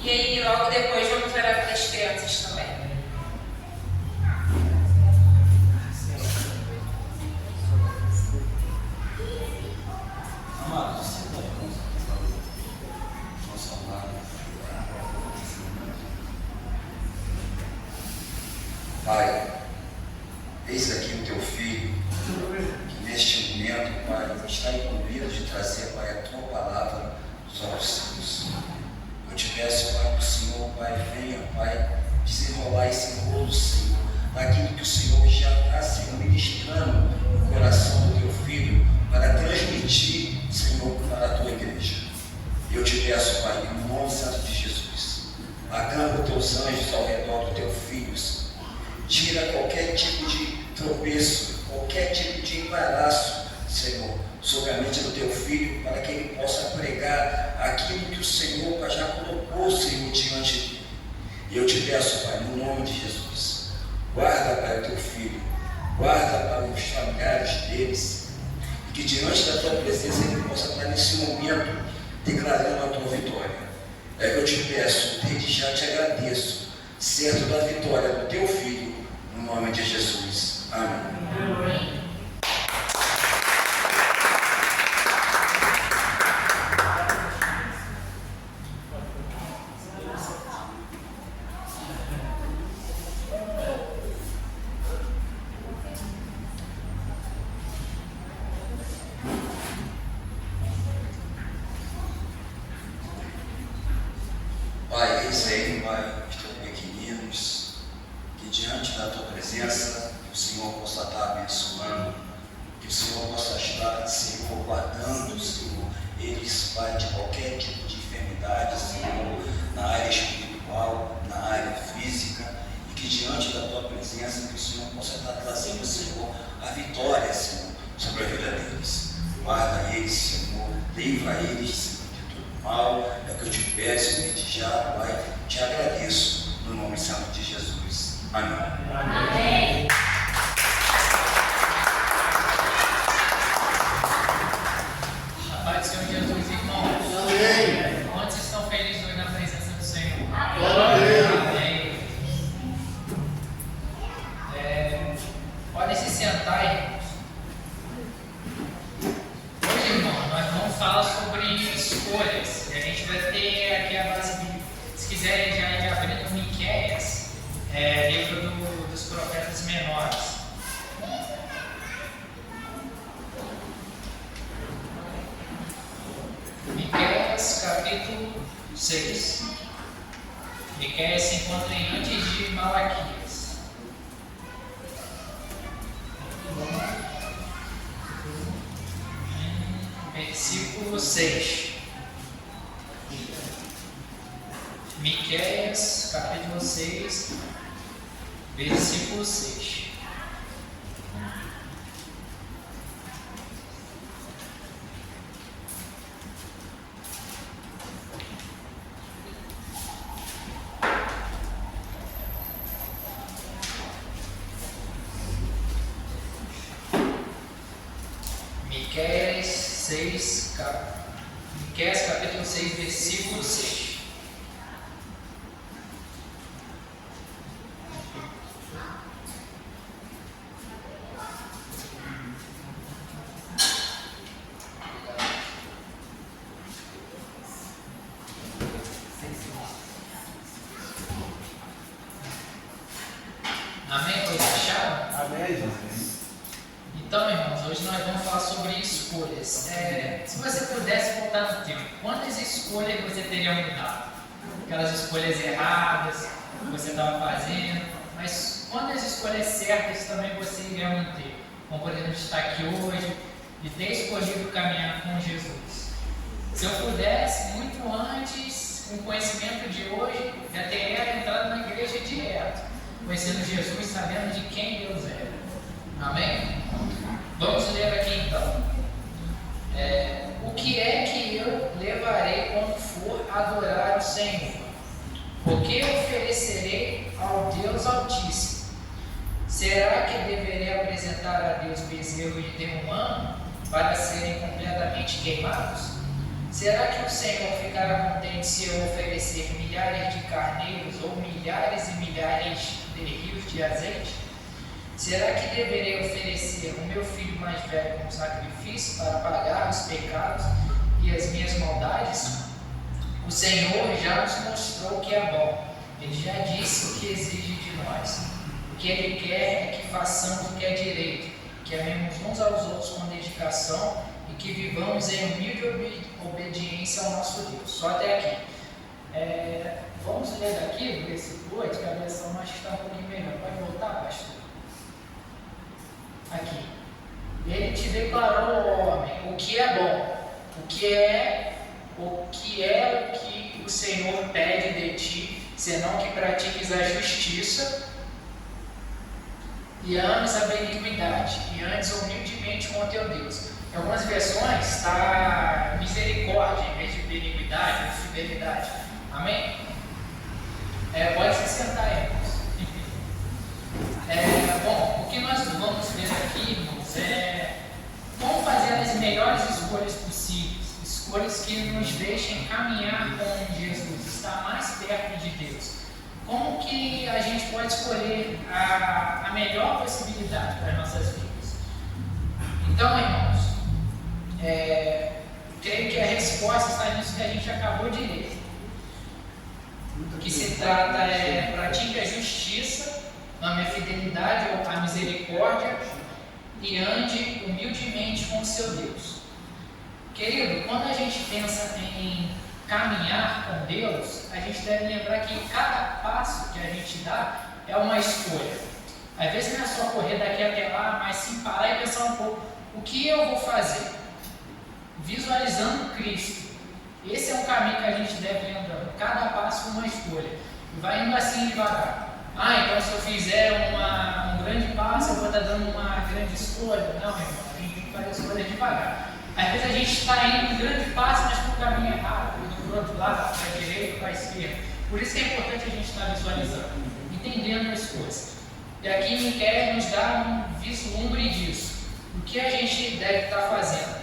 E aí logo depois vamos orar pelas crianças também. Amados, nosso amado Pai, eis aqui o teu filho, que neste momento, Pai, está incumbido de trazer, Pai, a tua palavra dos nossos filhos. Eu te peço, Pai, que o Senhor, Pai, venha, Pai, desenrolar esse rolo, Senhor, daquilo que o Senhor já está, Senhor, ministrando no coração do teu filho, para transmitir, Senhor, para a tua igreja. Eu te peço, Pai, em nome santo de Jesus, acampa os teus anjos ao redor do teu filho, Senhor. Tira qualquer tipo de tropeço, qualquer tipo de embaraço, Senhor, sobre a mente do teu filho, para que ele possa pregar aquilo que o Senhor, Pai, já colocou, Senhor, diante dele. E eu te peço, Pai, no nome de Jesus, guarda, Pai, o teu filho, guarda, Pai, os familiares deles, e que diante da tua presença ele possa estar nesse momento declarando a tua vitória. É que eu te peço, desde já te agradeço, certo da vitória do teu filho, no nome de Jesus. Amém. Pai, eis aí, Pai, os teus pequeninos, que diante da tua presença, que o Senhor possa estar abençoando, que o Senhor possa estar, Senhor, guardando, Senhor, eles, Pai, de qualquer tipo de enfermidade, Senhor, na área espiritual, na área física, e que diante da tua presença, que o Senhor possa estar trazendo, Senhor, a vitória, Senhor, sobre a vida deles. Guarda eles, Senhor, livra eles, Senhor, de todo mal. É que eu te peço, desde já, Pai, te agradeço, no nome santo de Jesus. Amém. Amém. Paz do Senhor Jesus, irmãos. Amém. Quantos estão felizes hoje na presença do Senhor? Amém. Podem se sentar, irmãos. Hoje, irmão, nós vamos falar sobre escolhas. E a gente vai ter aqui a base bíblica. Se quiserem já ir abrindo Miqueias, livro dos profetas menores. Miqueias, capítulo 6. Miqueias se encontra antes de Malaquias. Versículo 6. Miqueias, capítulo 6, versículo 6. Miqueias, capítulo 6, versículo 6. Amém? Pois acharam? Amém, Jesus. Então, irmãos, hoje nós vamos falar sobre escolhas. Se você pudesse voltar no tempo, quantas escolhas você teria mudado? Aquelas escolhas erradas que você estava fazendo, mas quantas escolhas certas também você iria manter? Como, por exemplo, estar aqui hoje e ter escolhido caminhar com Jesus. Se eu pudesse, muito antes, com o conhecimento de hoje, já teria entrado na igreja direto, conhecendo Jesus, sabendo de quem Deus era. Amém? Vamos ler aqui então. O que é que eu levarei quando for adorar o Senhor? O que oferecerei ao Deus Altíssimo? Será que deverei apresentar a Deus bezerros de humano para serem completamente queimados? Será que o Senhor ficará contente se eu oferecer milhares de carneiros ou milhares e milhares de rios de azeite? Será que deverei oferecer o meu filho mais velho como sacrifício para pagar os pecados e as minhas maldades? O Senhor já nos mostrou que é bom. Ele já disse o que exige de nós. O que Ele quer é que façamos o que é direito, que amemos uns aos outros com dedicação e que vivamos em humilde obediência ao nosso Deus. Só até aqui. Vamos ler daqui do versículo 8, que a versão acho que está um pouquinho melhor. Pode voltar, pastor? Aqui. Ele te declarou, homem, o que é bom, o que o Senhor pede de ti, senão que pratiques a justiça e ames a benignidade, e andes humildemente com o teu Deus. Em algumas versões está misericórdia em vez de benignidade ou fidelidade. Amém? Pode se sentar, irmãos. Bom, o que nós vamos ver aqui, irmãos, é como fazer as melhores escolhas possíveis. Escolhas que nos deixem caminhar com Jesus, estar mais perto de Deus. Como que a gente pode escolher a melhor possibilidade para as nossas vidas? Então, irmãos, creio que a resposta está nisso que a gente acabou de ler. O que se trata é pratique a justiça, ame a fidelidade ou a misericórdia e ande humildemente com o seu Deus. Querido, quando a gente pensa em caminhar com Deus, a gente deve lembrar que cada passo que a gente dá é uma escolha. Às vezes não é só correr daqui até lá, mas sim parar e pensar um pouco, o que eu vou fazer? Visualizando Cristo. Esse é um caminho que a gente deve lembrando. Cada passo uma escolha. E vai indo assim devagar. Então se eu fizer um grande passo, eu vou estar dando uma grande escolha. Não, irmão, a gente tem que fazer a escolha devagar. Às vezes a gente está indo um grande passo, mas para o caminho errado, indo para o outro lado, para a direita, para a esquerda. Por isso que é importante a gente estar visualizando, entendendo as coisas. E aqui me quer nos dar um vislumbre disso. O que a gente deve estar fazendo?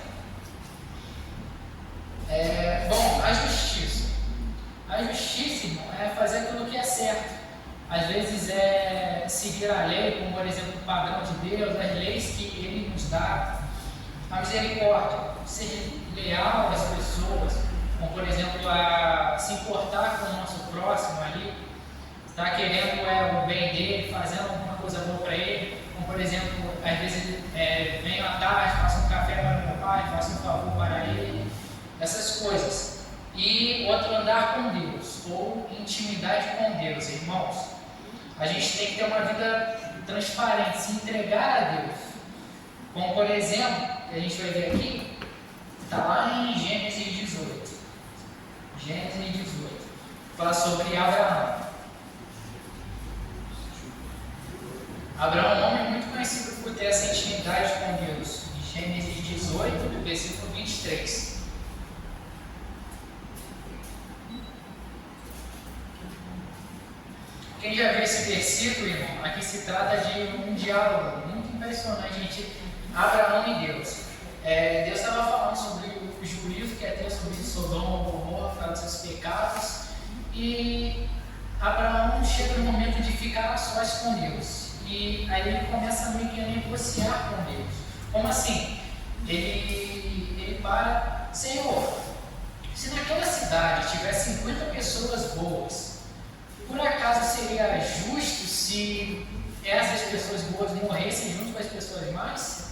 Bom, a justiça. A justiça, irmão, é fazer aquilo que é certo. Às vezes é seguir a lei, como por exemplo o padrão de Deus, as leis que Ele nos dá. A misericórdia, ser leal às pessoas, como por exemplo a se importar com o nosso próximo ali, estar querendo o bem dele, fazendo alguma coisa boa para ele, como por exemplo, às vezes venho à tarde, faço um café para meu pai, faço um favor para ele, essas coisas. E outro, andar com Deus, ou intimidade com Deus, irmãos. A gente tem que ter uma vida transparente, se entregar a Deus. Como por exemplo, que a gente vai ver aqui, está lá em Gênesis 18. Gênesis 18. Fala sobre Abraão. Abraão é um homem muito conhecido por ter essa intimidade com Deus. Gênesis 18, do versículo 23. Quem já viu esse versículo, irmão, aqui se trata de um diálogo muito impressionante entre Abraão e Deus. Deus estava falando sobre o juízo que ia ter sobre Sodoma e Gomorra, falando dos seus pecados, e Abraão chega no momento de ficar a sós com Deus. E aí ele começa meio que a negociar com Deus. Como assim? Ele para, Senhor, se naquela cidade tivesse 50 pessoas boas, por acaso seria justo se essas pessoas boas morressem junto com as pessoas más?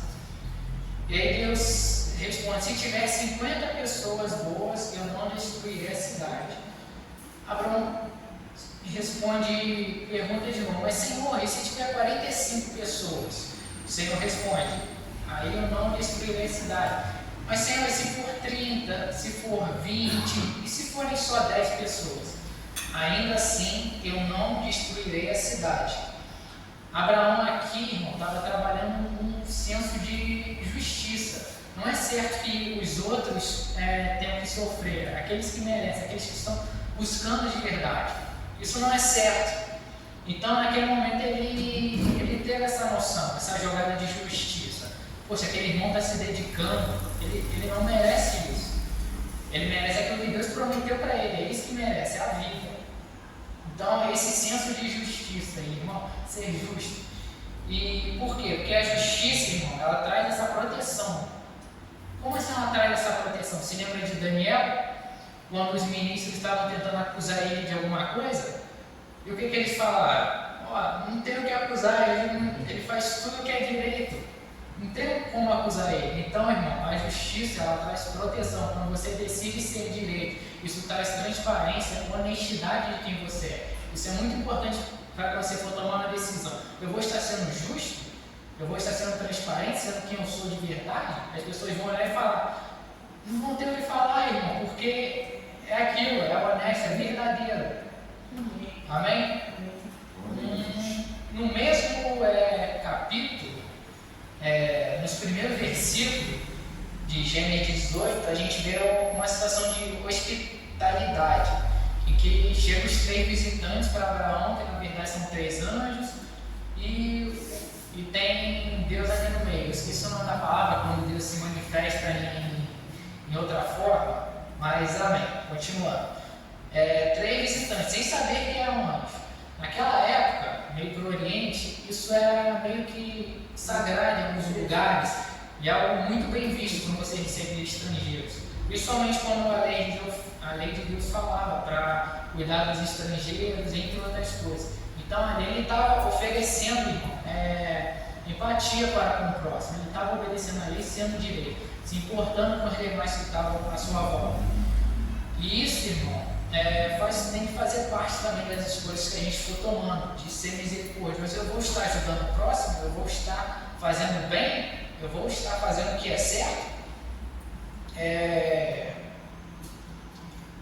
E aí Deus responde, se tiver 50 pessoas boas, eu não destruirei a cidade. Abraão responde, pergunta de novo, mas Senhor, e se tiver 45 pessoas? O Senhor responde, aí eu não destruirei a cidade. Mas Senhor, e se for 30, se for 20, e se forem só 10 pessoas? Ainda assim, eu não destruirei a cidade. Abraão aqui, irmão, estava trabalhando com um senso de justiça. Não é certo que os outros tenham que sofrer, aqueles que merecem, aqueles que estão buscando de verdade. Isso não é certo. Então, naquele momento, ele teve essa noção, essa jogada de justiça. Poxa, aquele irmão está se dedicando, ele não merece isso. Ele merece aquilo que Deus prometeu para ele, é isso que merece, é a vida. Então, esse senso de justiça, irmão, ser justo. E por quê? Porque a justiça, irmão, ela traz essa proteção. Como assim ela traz essa proteção? Se lembra de Daniel? Quando os ministros estavam tentando acusar ele de alguma coisa? E o que eles falaram? Ó, não tem o que acusar, ele faz tudo o que é direito. Não tem como acusar ele. Então, irmão, a justiça, ela traz proteção. Quando você decide ser direito, isso traz transparência, honestidade de quem você é. Isso é muito importante para você for tomar uma decisão. Eu vou estar sendo justo? Eu vou estar sendo transparente, sendo quem eu sou de verdade? As pessoas vão olhar e falar, não vão ter o que falar, irmão, porque é aquilo, é honesto, é verdadeiro. Amém? No mesmo capítulo, nos primeiros versículos de Gênesis 18, a gente vê uma situação de hospitalidade, em que chegam os 3 visitantes para Abraão, que na verdade são 3 anjos, e tem Deus ali no meio. Eu esqueci o nome da palavra, quando Deus se manifesta em outra forma, mas amém. Continuando. 3 visitantes, sem saber que eram anjos. Naquela época, meio para o Oriente, isso era meio que sagrado em alguns lugares e algo muito bem visto quando você recebia estrangeiros. Principalmente quando a lei de Deus falava para cuidar dos estrangeiros, entre outras coisas. Então ali ele estava oferecendo, empatia para com o próximo, ele estava obedecendo a lei, sendo direito, se importando com os demais que estavam à sua volta. E isso, irmão, tem que fazer parte também das escolhas que a gente for tomando, de ser misericordioso. Eu vou estar ajudando o próximo, eu vou estar fazendo bem, eu vou estar fazendo o que é certo.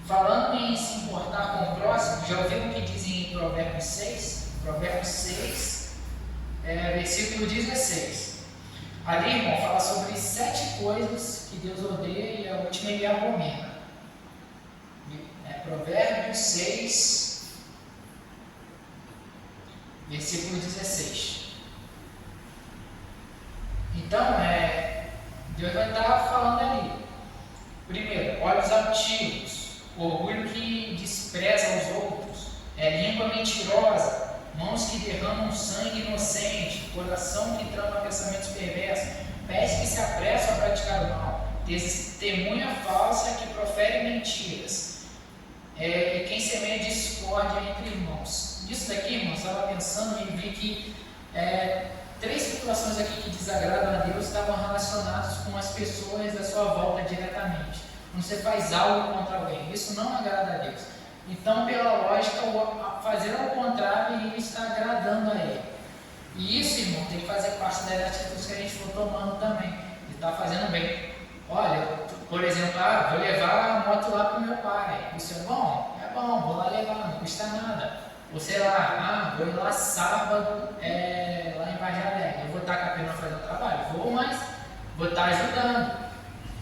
Falando em se importar com o próximo, já ouviram o que dizem em Provérbios 6? Provérbios 6, versículo 16. Ali, irmão, fala sobre 7 coisas que Deus odeia e a última ele abomina. Provérbios 6, versículo 16. Então, Deus vai estar falando ali. Primeiro, olhos altivos, orgulho que despreza os outros, língua mentirosa, mãos que derramam sangue inocente, coração que trama pensamentos perversos, pés que se apressam a praticar o mal, testemunha falsa que profere mentiras. E quem semeia discórdia entre irmãos. Isso daqui, irmãos, eu estava pensando e vi que 3 situações aqui que desagradam a Deus estavam relacionadas com as pessoas à sua volta diretamente. Quando você faz algo contra alguém, isso não agrada a Deus. Então, pela lógica, fazer ao contrário ele está agradando a ele. E isso, irmão, tem que fazer parte das atitudes que a gente for tomando também. Ele está fazendo bem. Olha, por exemplo, vou levar a moto lá para o meu pai. Isso é bom? É bom, vou lá levar, não custa nada. Ou sei lá, vou ir lá sábado, lá em Vargem Alegre. Eu vou estar com a pena fazendo trabalho? Vou, mas vou estar ajudando.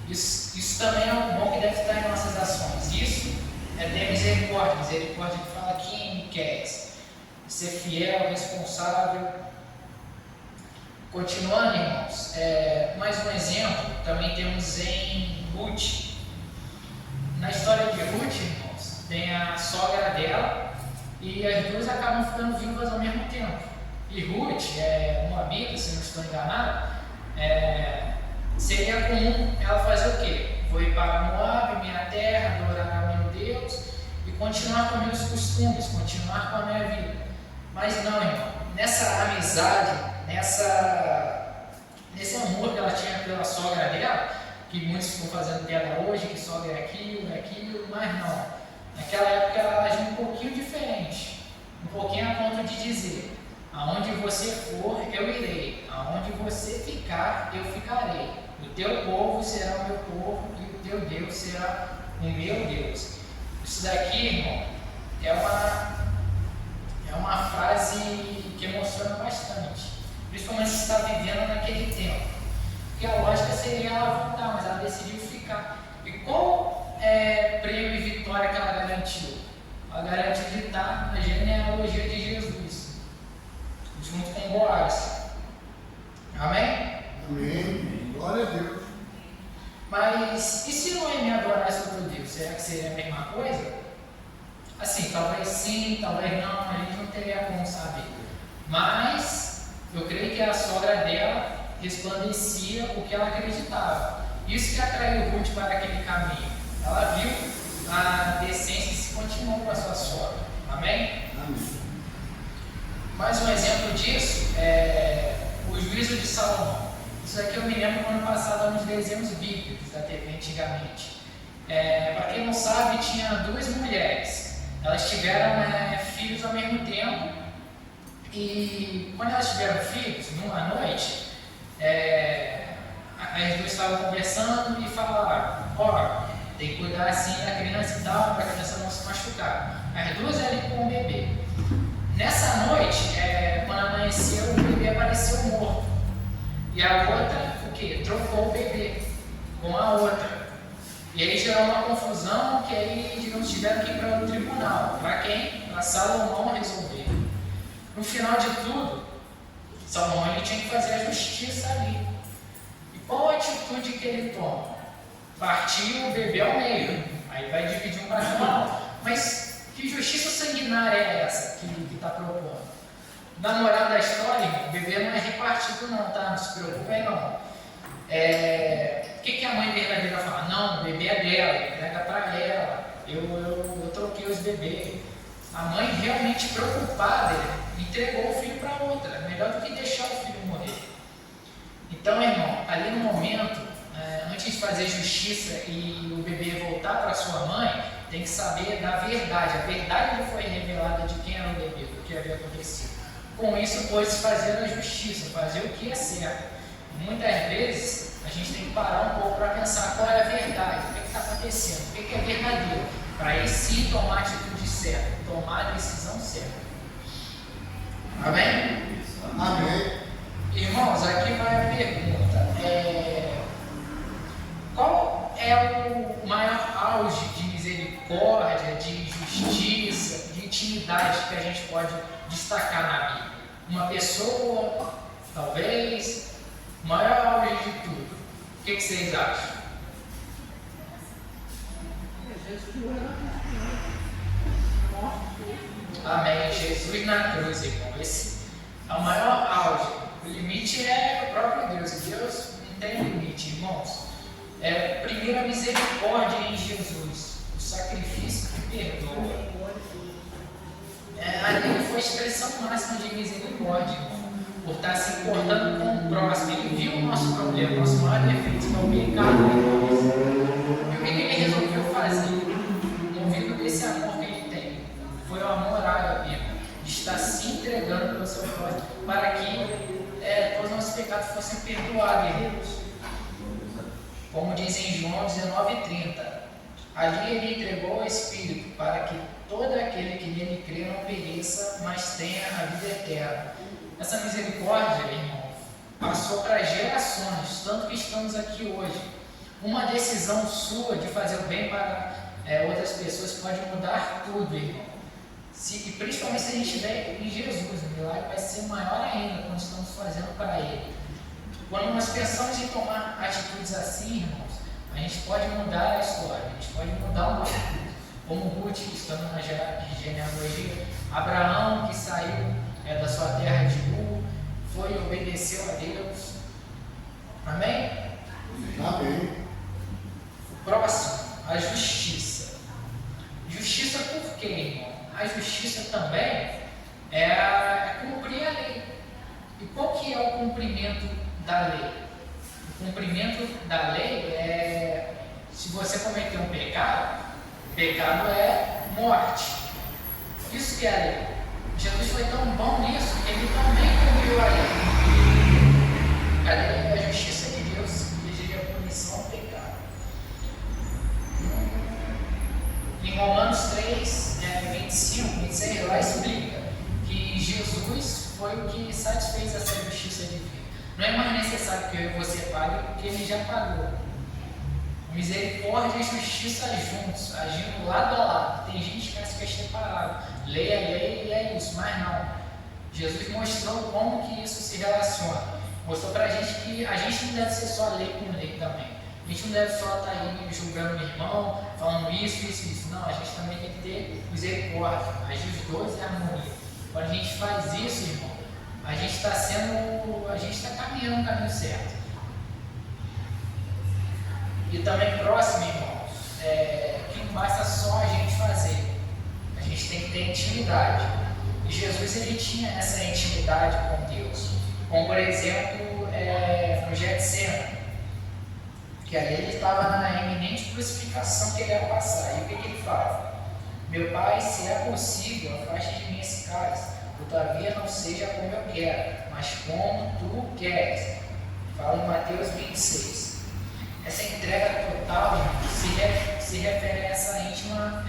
Isso também é um bom que deve estar em nossas ações. Isso é ter misericórdia. Misericórdia que fala quem queres. Ser fiel, responsável. Continuando, irmãos, mais um exemplo, também temos em Ruth. Na história de Ruth, irmãos, tem a sogra dela e as duas acabam ficando vivas ao mesmo tempo. E Ruth, moabita, se não estou enganado, seria comum ela fazer o quê? Vou ir para Moab, minha terra, adorar a meu Deus e continuar com meus costumes, continuar com a minha vida. Mas não, irmão, nessa amizade, nesse amor que ela tinha pela sogra dela, que muitos ficam fazendo piada hoje, que sogra é aquilo, mas não. Naquela época ela agia um pouquinho diferente, um pouquinho a ponto de dizer, aonde você for, eu irei, aonde você ficar, eu ficarei. O teu povo será o meu povo e o teu Deus será o meu Deus. Isso daqui, irmão, é uma frase que emociona bastante. Principalmente se está vivendo naquele tempo. Porque a lógica seria ela voltar, mas ela decidiu ficar. E qual prêmio e vitória que ela garantiu? Ela garantiu de estar na genealogia de Jesus, junto com Boaz. Amém? Amém. Glória a Deus. Mas e se Noemi adorasse outro Deus? será que seria a mesma coisa? Assim, talvez sim, talvez não, a gente não teria como saber. Mas eu creio que a sogra dela resplandecia o que ela acreditava. Isso que atraiu Ruth para aquele caminho. Ela viu a decência e se continuou com a sua sogra. Amém? Amém. Mais um exemplo disso é o juízo de Salomão. Isso aqui eu me lembro quando passava nos desenhos bíblicos da TV antigamente. Para quem não sabe, tinha duas mulheres. Elas tiveram filhos ao mesmo tempo. E quando elas tiveram filhos, numa noite, as duas estavam conversando e falaram: ó, tem que cuidar assim da criança e tal, para a criança não se machucar. As duas ali com o bebê. Nessa noite, quando amanheceu, o bebê apareceu morto. E a outra, o quê? Trocou o bebê com a outra. E aí gerou uma confusão que aí, digamos, tiveram que ir para o tribunal. Para quem? Para Salomão resolver. No final de tudo, Salomão ele tinha que fazer a justiça ali. E qual a atitude que ele toma? Partiu o bebê ao meio. Aí vai dividir um para cada um. Mas que justiça sanguinária é essa que está propondo? Na moral da história, o bebê não é repartido não, tá? Não se preocupe aí não. O que a mãe verdadeira fala? Não, o bebê é dela, entrega para ela. Eu troquei os bebês. A mãe realmente preocupada entregou o filho para outra. Melhor do que deixar o filho morrer. Então, irmão, ali no momento, antes de fazer justiça e o bebê voltar para sua mãe, tem que saber da verdade. A verdade não foi revelada de quem era o bebê, do que havia acontecido. Com isso, pôde-se fazer a justiça, fazer o que é certo. Muitas vezes, a gente tem que parar um pouco para pensar qual é a verdade, o que está acontecendo, o que é verdadeiro, para aí sim tomar a atitude certa, tomar a decisão certa. Amém? Amém. Irmãos, aqui vai a pergunta. Qual é o maior auge de misericórdia, de justiça, de intimidade que a gente pode destacar na Bíblia? Uma pessoa, talvez, o maior auge de tudo. O que vocês acham? Amém. Jesus na cruz, irmão. Esse é o maior auge. O limite é o próprio Deus. Deus não tem limite, irmãos. Primeiro, a misericórdia em Jesus. O sacrifício que perdoa. Ali foi a expressão máxima de misericórdia, irmão. Por estar se importando com o próximo. Ele viu o nosso problema, o nosso maior defeito, que é o pecado. E o que ele resolveu fazer? Movido desse amor que ele tem. Foi o amor ágape, de estar se entregando pelo seu próximo, para que todos os nossos pecados fossem perdoados, irmãos. Como diz em João 19:30, ali ele entregou o Espírito para que todo aquele que nele crê não pereça, mas tenha a vida eterna. Essa misericórdia, irmão, passou para gerações, tanto que estamos aqui hoje. Uma decisão sua de fazer o bem para outras pessoas pode mudar tudo, irmão. E principalmente se a gente estiver em Jesus, o milagre vai ser maior ainda quando estamos fazendo para Ele. Quando nós pensamos em tomar atitudes assim, irmãos, a gente pode mudar a história, a gente pode mudar o mundo. Como Ruth, que estamos na genealogia, Abraão, que saiu da sua terra de Ur, foi e obedeceu a Deus. Amém? Amém. O próximo, a justiça. Justiça por quê, irmão? A justiça também é cumprir a lei. E qual que é o cumprimento da lei? O cumprimento da lei é, se você cometer um pecado, o pecado é morte. Isso que é a lei. Jesus foi tão bom nisso que ele também cumpriu a lei. A lei é a justiça de Deus que exigia a punição ao pecado. Em Romanos 3, 25, 26, lá explica que Jesus foi o que satisfez essa justiça divina. Não é mais necessário que eu e você pague, porque ele já pagou. Misericórdia e justiça juntos, agindo lado a lado. Tem gente que acha que é separado. Lei é lei e é isso, mas não. Jesus mostrou como que isso se relaciona. Mostrou pra gente que a gente não deve ser só lei com lei também. A gente não deve só estar aí julgando o irmão, falando isso. Não, a gente também tem que ter misericórdia, agir os dois em harmonia. Quando a gente faz isso, irmão, a gente está caminhando no caminho certo. E também próximo, irmãos, que não basta só a gente fazer, a gente tem que ter intimidade. E Jesus, ele tinha essa intimidade com Deus, como por exemplo no Getsemane, que ali ele estava na iminente crucificação que ele ia passar. E o que ele fala? Meu Pai, se é possível, afaste de mim esse cálice, todavia não seja como eu quero, mas como tu queres. Fala em Mateus 26. Essa entrega total, se refere a essa íntima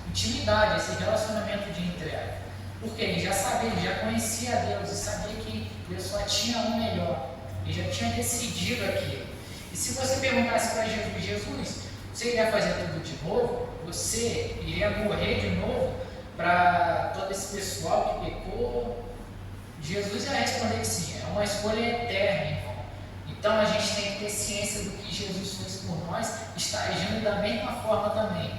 intimidade, esse relacionamento de entrega. Porque ele já sabia, ele já conhecia a Deus e sabia que Deus só tinha o melhor. Ele já tinha decidido aquilo. E se você perguntasse para Jesus, você iria fazer tudo de novo? Você iria morrer de novo para todo esse pessoal que pecou? Jesus ia responder que sim, é uma escolha eterna, irmão. Então a gente tem que ter ciência do que Jesus fez por nós, está agindo da mesma forma também,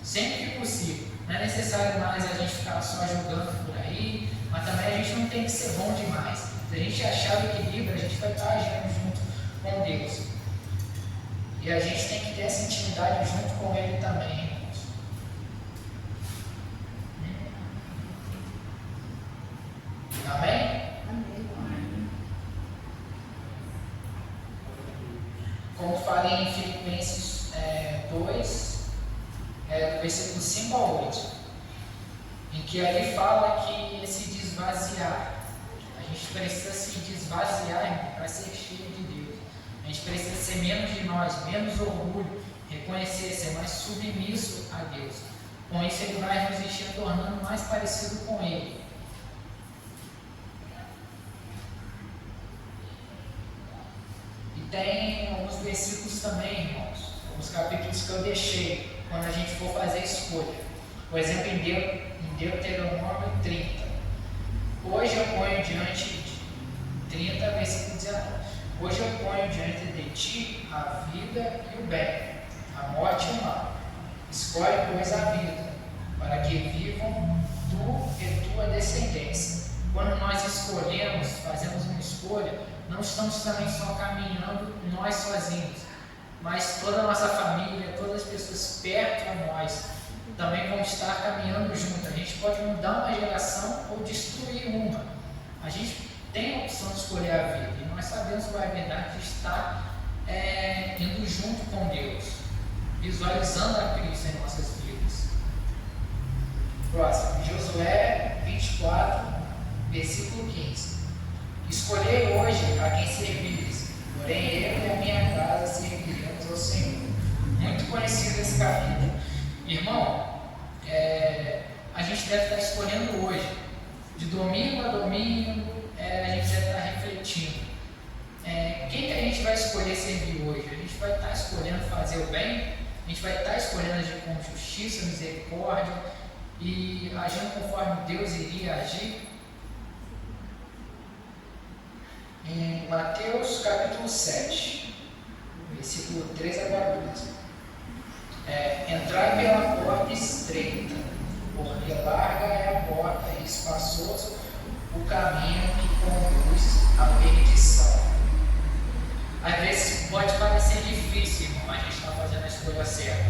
sempre que possível. Não é necessário mais a gente ficar só julgando por aí, mas também a gente não tem que ser bom demais. Se a gente achar o equilíbrio, a gente vai estar agindo junto com Deus. E a gente tem que ter essa intimidade junto com Ele também, irmãos. Amém? Como falei em Filipenses 2, do versículo 5 a 8, em que ali fala que esse desvaziar, a gente precisa se desvaziar para ser cheio de Deus. A gente precisa ser menos de nós, menos orgulho, reconhecer, ser mais submisso a Deus. Com isso ele vai nos encher tornando mais parecido com Ele. E tem alguns versículos também, irmãos, alguns capítulos que eu deixei, quando a gente for fazer escolha. Por exemplo, em Deuteronômio 30. Hoje eu ponho diante de 30, versículo 19. Hoje eu ponho diante de ti a vida e o bem, a morte e o mal. Escolhe, pois, a vida, para que vivam tu e tua descendência. Quando nós escolhemos, fazemos uma escolha, não estamos também só caminhando nós sozinhos, mas toda a nossa família, todas as pessoas perto a nós, também vão estar caminhando junto. A gente pode mudar uma geração ou destruir uma. A gente tem a opção de escolher a vida, e nós sabemos qual é a verdade de estar indo junto com Deus, visualizando a Cristo em nossas vidas. Próximo, Josué 24, versículo 15. Escolhei hoje a quem servires, porém eu e a minha casa serviremos ao Senhor. Muito conhecido esse capítulo. Irmão, a gente deve estar escolhendo hoje, de domingo a domingo, a gente deve estar refletindo. Quem que a gente vai escolher servir hoje? A gente vai estar escolhendo fazer o bem, a gente vai estar escolhendo agir com justiça, misericórdia e agindo conforme Deus iria agir. Em Mateus capítulo 7, versículo 13 a 14. Entrai pela porta estreita, porque larga é a porta e espaçoso o caminho que conduz à perdição. Às vezes pode parecer difícil, irmão, a gente está fazendo a escolha certa.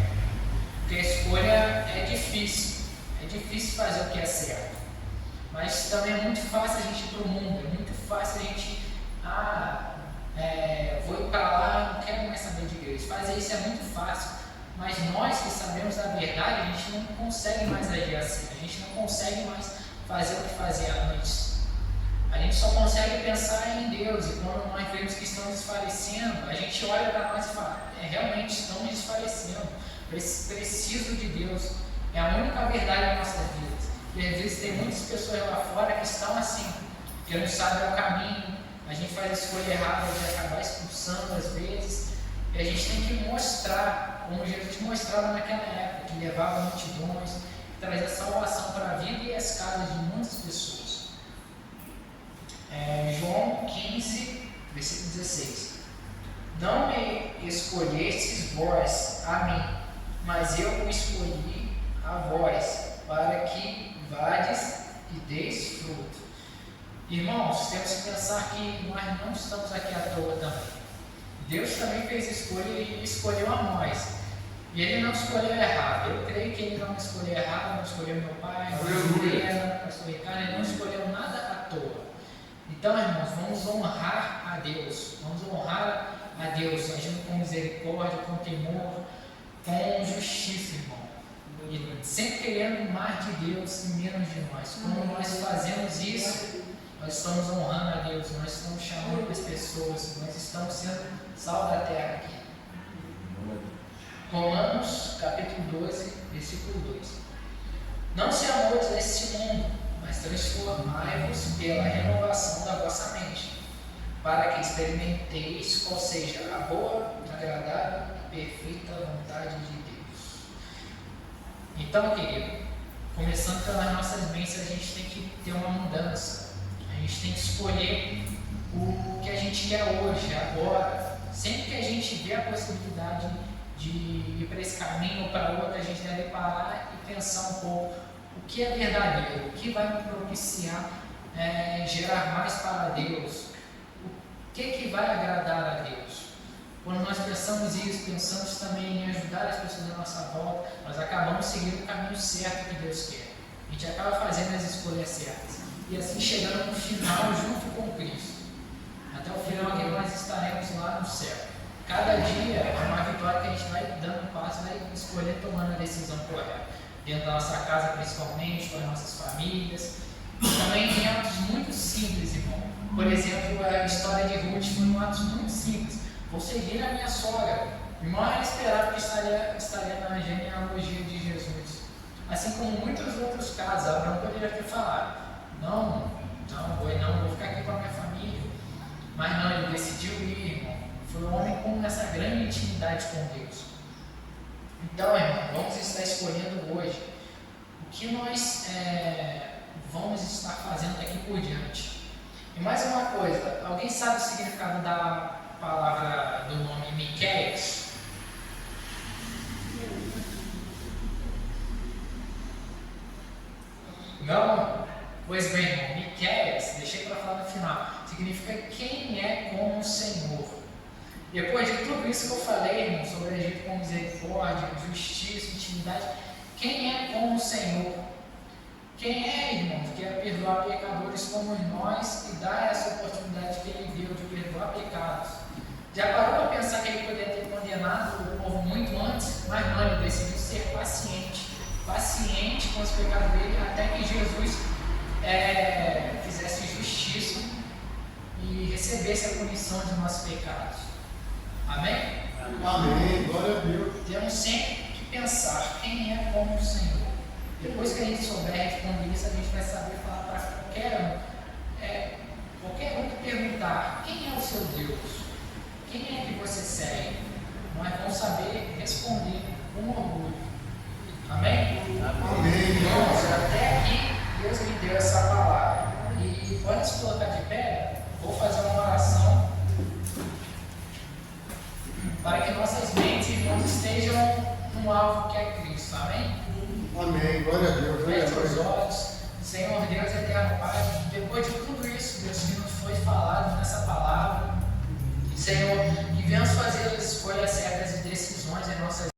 Porque a escolha é difícil fazer o que é certo. Mas também é muito fácil a gente ir para o mundo, é muito fácil a gente, vou ir para lá, não quero mais saber de Deus. Fazer isso é muito fácil, mas nós que sabemos a verdade, a gente não consegue mais agir assim, a gente não consegue mais fazer o que fazia antes. A gente só consegue pensar em Deus, e quando nós vemos que estamos desfalecendo, a gente olha para nós e fala, realmente estamos desfalecendo, preciso de Deus, é a única verdade da nossa vida. E às vezes tem muitas pessoas lá fora que estão assim, que não sabem o caminho, a gente faz a escolha errada de acabar expulsando às vezes, e a gente tem que mostrar, como Jesus mostrava naquela época, que levava multidões, que trazia salvação para a vida e as casas de muitas pessoas. João 15, versículo 16. Não me escolhestes vós a mim, mas eu o escolhi a vós, para que vades e deis fruto. Irmãos, temos que pensar que nós não estamos aqui à toa também. Deus também fez escolha e escolheu a nós. E Ele não escolheu errado. Eu creio que Ele não escolheu errado, não escolheu meu pai, não escolheu Helena, não escolheu Ricardo, Ele não escolheu nada à toa. Então, irmãos, vamos honrar a Deus. Vamos honrar a Deus, agindo com misericórdia, com temor, com justiça, irmão. E sempre querendo mais de Deus e menos de nós. Quando nós fazemos isso, nós estamos honrando a Deus, nós estamos chamando as pessoas, nós estamos sendo sal da terra aqui. Romanos, capítulo 12, versículo 2. Não se amoldes a este mundo, mas transformai-vos pela renovação da vossa mente, para que experimenteis qual seja a boa, agradável e perfeita vontade de Deus. Então, querido, começando pelas nossas mentes, a gente tem que ter uma mudança. A gente tem que escolher o que a gente quer hoje, agora. Sempre que a gente vê a possibilidade de ir para esse caminho ou para outro, a gente deve parar e pensar um pouco o que é verdadeiro, o que vai me propiciar gerar mais para Deus, o que vai agradar a Deus. Quando nós pensamos isso, pensamos também em ajudar as pessoas à nossa volta, nós acabamos seguindo o caminho certo que Deus quer. A gente acaba fazendo as escolhas certas e assim chegando no final junto com Cristo. Até o final que nós estaremos lá no céu. Cada dia é uma vitória que a gente vai dando passo, vai escolher, tomando a decisão correta. Dentro da nossa casa, principalmente, com as nossas famílias. E também em atos muito simples, irmão. Por exemplo, a história de Ruth foi um ato muito simples. Vou seguir a minha sogra. Irmão, era esperado que estaria na genealogia de Jesus. Assim como muitos outros casos, Abraão poderia ter falado: não vou ficar aqui com a minha família. Mas não, ele decidiu ir, irmão. Foi um homem com essa grande intimidade com Deus. Então, irmão, vamos estar escolhendo hoje o que nós vamos estar fazendo daqui por diante. E mais uma coisa, alguém sabe o significado da palavra do nome Miqueias? Não? Pois bem, irmão, Miqueias, deixei para falar no final, significa quem é como o Senhor. Depois de tudo isso que eu falei, irmão, sobre agir com misericórdia, justiça, intimidade, quem é como o Senhor? Quem é, irmãos, que quer perdoar pecadores como nós e dar essa oportunidade que Ele deu de perdoar pecados? Já parou para pensar que Ele poderia ter condenado o povo muito antes, mas não, Ele decidiu ser paciente com os pecados dele, até que Jesus fizesse justiça e recebesse a punição de nossos pecados. Amém? Amém. Glória a Deus. Temos sempre que pensar quem é como o Senhor. Depois que a gente souber responder isso, a gente vai saber falar para qualquer um que perguntar: quem é o seu Deus? Quem é que você segue? Nós vamos saber responder com orgulho. Amém? Amém. Irmãos, até aqui Deus me deu essa palavra. E pode se colocar de pé, vou fazer uma oração para que nossas mentes, irmãos, estejam no alvo que é Cristo. Amém? Amém. Glória a Deus. Feche os olhos. Senhor Deus eterno Pai, depois de tudo isso, Deus, que nos foi falado nessa palavra, Senhor, que venhamos fazer as escolhas certas e decisões em nossas